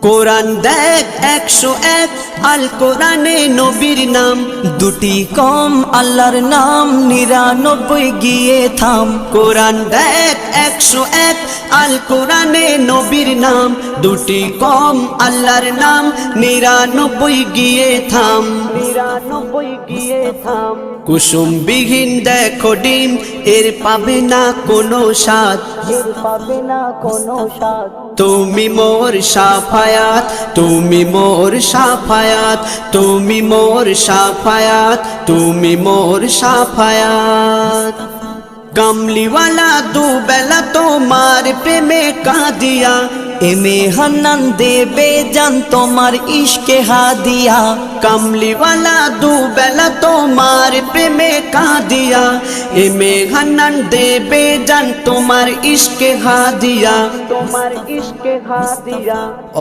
কোরআন দেখ 101 আল কোরআনে নবীর নাম, দুটি কম আল্লাহর নাম 99 গিয়ে থাম। কোরআন দেখ 101 আল কোরআনে নবীর নাম, দুটি কম আল্লাহর নাম 99 গিয়ে থাম। 99 গিয়ে থাম। কুসুমবিহীন দেখো ডিম, এর পাবে না কোনো স্বাদ, এর পাবে না কোনো স্বাদ। তুমি মোর শাফায়াত, তুমি মোর শাফায়াত, তুমি মোর শাফায়াত, তুমি মোর শাফায়াত। কামলিওয়ালা দুবেলা তোমার প্রেমে কাঁদিয়া, এমে হান্নান দেবে জান তোমার ইশকে হাদিয়া। কামলিওয়ালা দুবেলা তোমার প্রেমে কাঁদিয়া, এমে হান্নান দেবে জান তোমার ইশকে হাদিয়া, তোমার ইশকে হাদিয়া।